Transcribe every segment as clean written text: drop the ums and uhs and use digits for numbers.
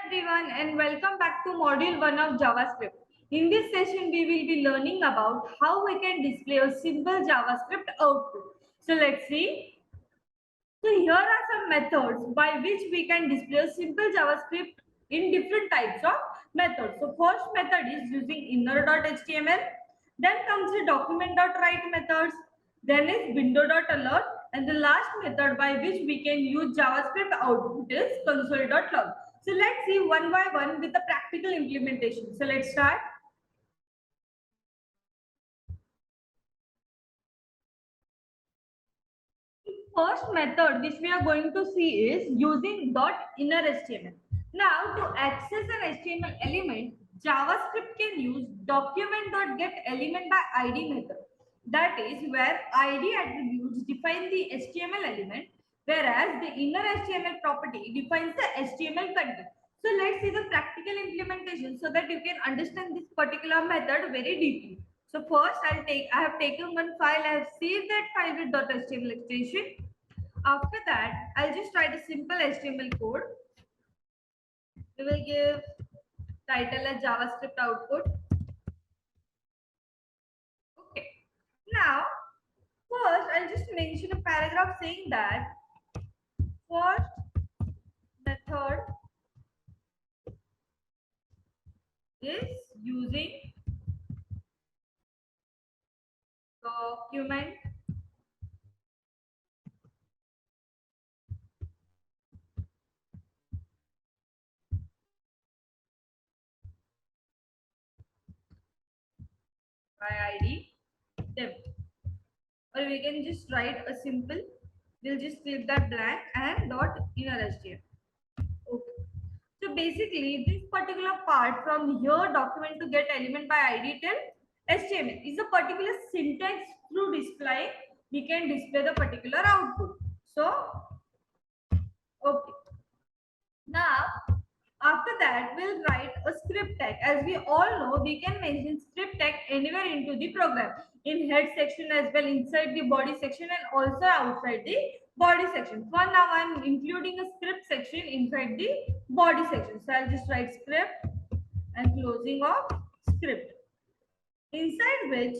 everyone and welcome back to module 1 of JavaScript. In this session, we will be learning about how we can display a simple JavaScript output. So let's see. So here are some methods by which we can display a simple JavaScript in different types of methods. So first method is using inner.html. Then comes the document.write methods. Then is window.alert. And the last method by which we can use JavaScript output is console.log. So let's see one by one with the practical implementation. So let's start. First method which we are going to see is using .innerHTML. Now to access an HTML element, JavaScript can use document.getElement by ID method. That is where ID attributes define the HTML element, whereas the inner HTML property defines the HTML content. So let's see the practical implementation so that you can understand this particular method very deeply. So first I have taken one file, I have saved that file with .html extension. After that, I'll just write a simple HTML code. We will give title as JavaScript output. Okay. Now, first I'll just mention a paragraph saying that first method is using document by ID div, or we can just write a simple, we'll just leave that blank and .innerHTML. Okay. So basically this particular part from here document to get element by ID till HTML is a particular syntax through display we can display the particular output. So okay. Now after that we'll write a script tag. As we all know, we can mention script tag anywhere into the program, in head section as well, inside the body section and also outside the body section. For now I'm including a script section inside the body section. So I'll just write script and closing of script, inside which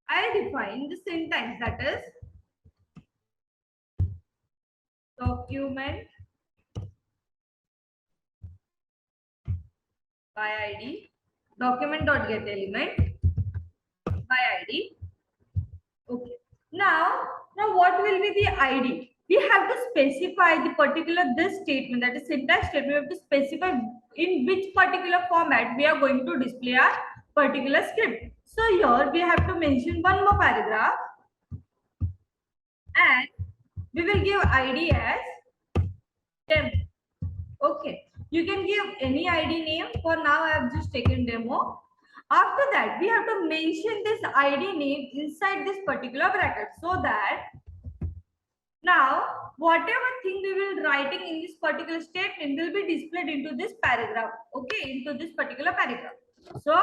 I define the syntax, that is document by ID, document.getElement by ID. Okay. Now what will be the ID? We have to specify the particular this statement, that is syntax statement. We have to specify in which particular format we are going to display our particular script. So here we have to mention one more paragraph and we will give ID as demo. Okay. You can give any ID name. For now I have just taken demo. After that, we have to mention this ID name inside this particular bracket, so that now whatever thing we will writing in this particular statement will be displayed into this paragraph. Okay, into this particular paragraph. So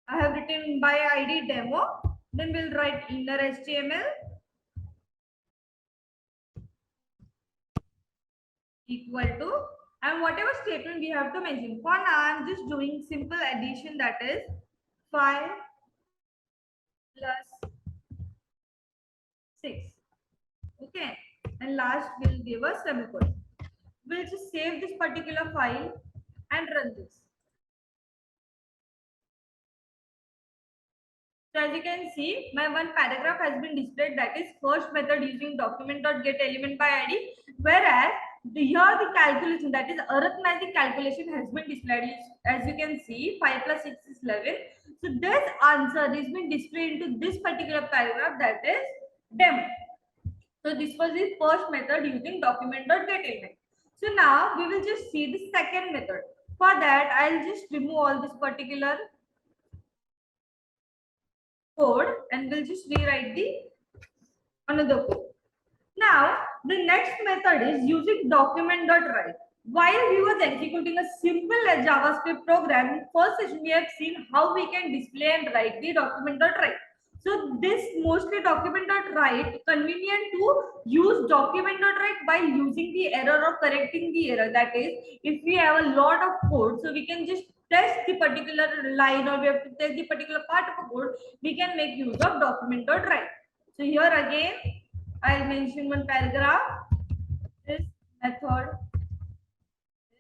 I have written by ID demo. Then we'll write inner HTML equal to, and whatever statement we have to mention. For now, I'm just doing simple addition, that is 5 plus 6. Okay, and last we'll give a semicolon. We'll just save this particular file and run this. So as you can see, my one paragraph has been displayed, that is first method using document.getElement by ID, whereas here the calculation, that is arithmetic calculation, has been displayed. As you can see, 5 plus 6 is 11. So this answer is been displayed into this particular paragraph, that is demo. So this was the first method using document.getElement. So now we will just see the second method. For that, I'll just remove all this particular code and we'll just rewrite the another code. Now the next method is using document.write. While we was executing a simple JavaScript program, in first session we have seen how we can display and write the document.write. So this mostly document.write convenient to use document.write while using the error or correcting the error. That is, if we have a lot of code, so we can just test the particular line or we have to test the particular part of a code, we can make use of document.write. So here again, I'll mention one paragraph. This method is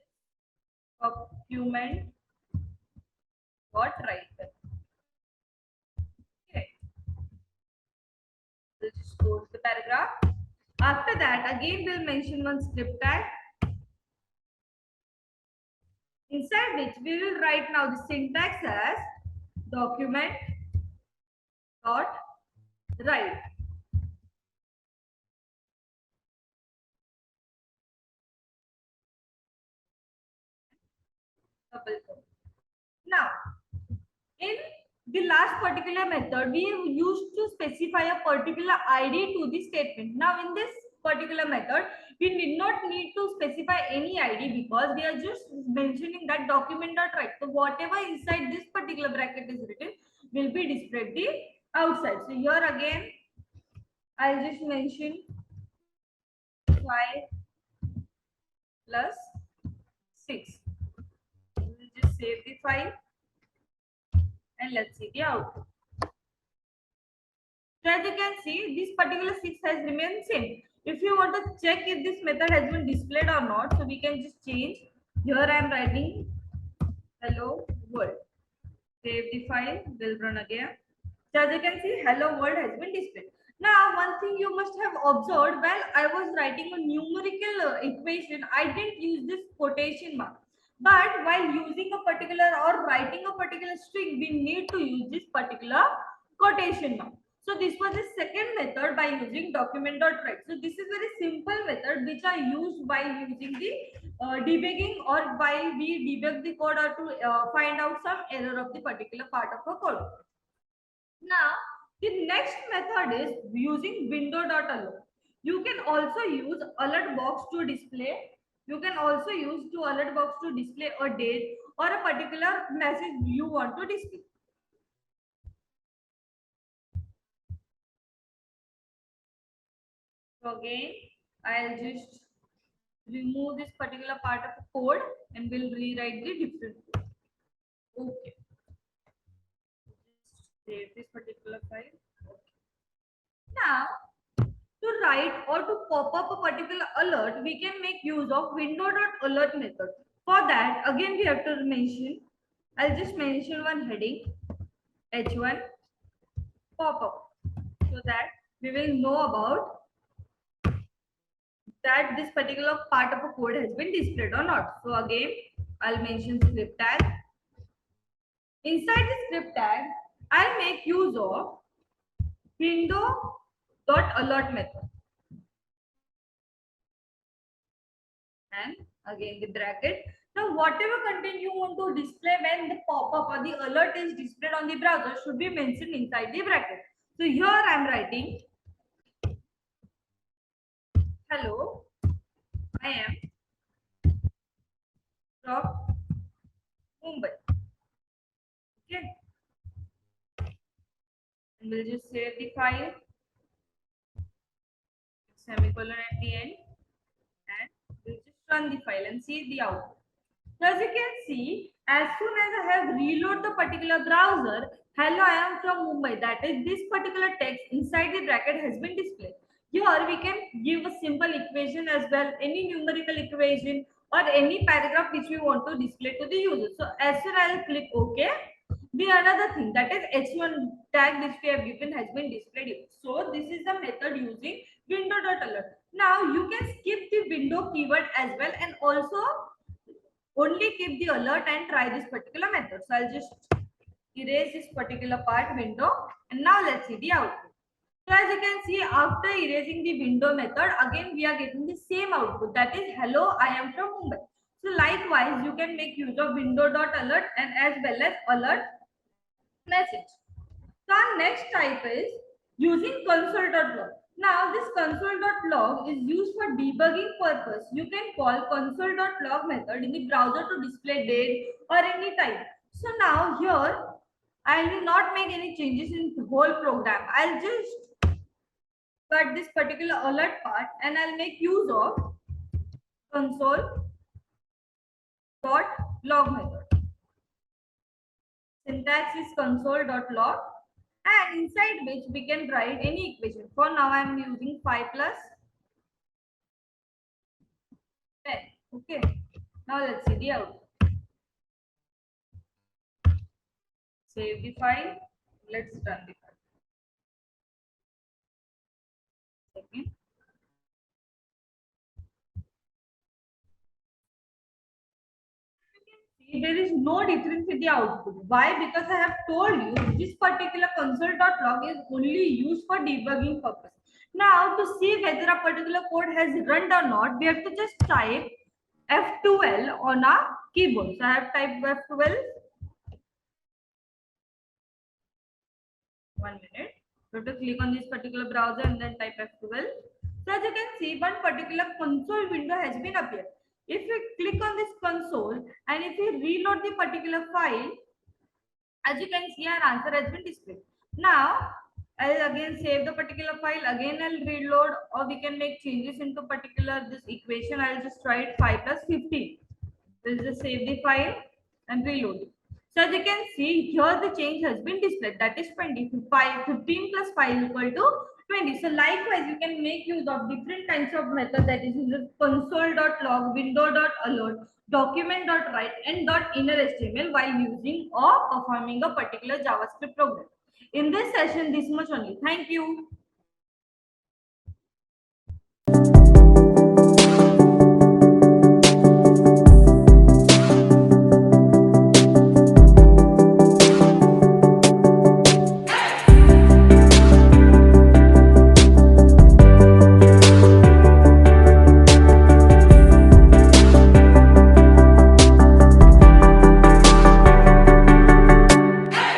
document dot write. Okay, we'll just close the paragraph. After that, again we'll mention one script tag, inside which we will write now the syntax as document dot write. Now, in the last particular method, we used to specify a particular ID to the statement. Now, in this particular method, we did not need to specify any ID because we are just mentioning that document.write. So, whatever inside this particular bracket is written will be displayed the outside. So, here again, I'll just mention 5 plus 6. We'll just save the file and let's see the output. So as you can see, this particular 6 has remained same. If you want to check if this method has been displayed or not, so we can just change. Here I am writing hello world. Save the file, will run again. So as you can see, hello world has been displayed. Now, one thing you must have observed while I was writing a numerical equation, I didn't use this quotation mark. But while using a particular or writing a particular string, we need to use this particular quotation mark. So this was the second method by using document.write. So this is very simple method which are used by using the debugging or while we debug the code or to find out some error of the particular part of a code. Now, the next method is using window.alert. You can also use alert box to display. You can also use to alert box to display a date or a particular message you want to display. So again, I'll just remove this particular part of the code and we'll rewrite the different code. Okay. Save this particular file. Okay. Now, to write or to pop up a particular alert, we can make use of window.alert method. For that, again we have to mention, I'll just mention one heading, H1 pop up, so that we will know about that this particular part of a code has been displayed or not. So again, I'll mention script tag. Inside the script tag, I'll make use of window.alert method. And again the bracket. Now whatever content you want to display when the pop-up or the alert is displayed on the browser should be mentioned inside the bracket. So here I am writing, hello, I am from Mumbai. Okay. And we'll just save the file, semicolon at the end, and we'll just run the file and see the output. So as you can see, as soon as I have reload the particular browser, hello, I am from Mumbai, that is this particular text inside the bracket has been displayed. Here we can give a simple equation as well, any numerical equation or any paragraph which we want to display to the user. So as soon as I click OK, the another thing that is H1 tag which we have given has been displayed. So this is the method using window.alert. Now you can skip the window keyword as well and also only keep the alert and try this particular method. So I'll just erase this particular part window and now let's see the output. So as you can see, after erasing the window method, again we are getting the same output, that is hello, I am from Mumbai. So likewise, you can make use of window.alert and as well as alert message. So our next type is using console.log. Now this console.log is used for debugging purpose. You can call console.log method in the browser to display date or any time. So now here I will not make any changes in the whole program. I'll just cut this particular alert part and I'll make use of console dot log method. Syntax is console.log, and inside which we can write any equation. For now, I am using 5 plus 10. Okay. Now let's see the output. Save the file. Let's run the file. Second. See, there is no difference in the output. Why? Because I have told you this particular console.log is only used for debugging purpose. Now, to see whether a particular code has run or not, we have to just type F12 on our keyboard. So I have typed F12. 1 minute. You have to click on this particular browser and then type F12. So as you can see, one particular console window has been appeared. If you click on this console and if you reload the particular file, as you can see, our answer has been displayed. Now, I'll again save the particular file. Again, I'll reload, or we can make changes into particular this equation. I'll just write 5 plus 15. We'll just save the file and reload it. So as you can see, here the change has been displayed. That is 20. 15 plus 5 is equal to 20. So likewise, you can make use of different kinds of methods, that is console.log, window.alert, document.write, and .innerHTML while using or performing a particular JavaScript program. In this session, this much only. Thank you.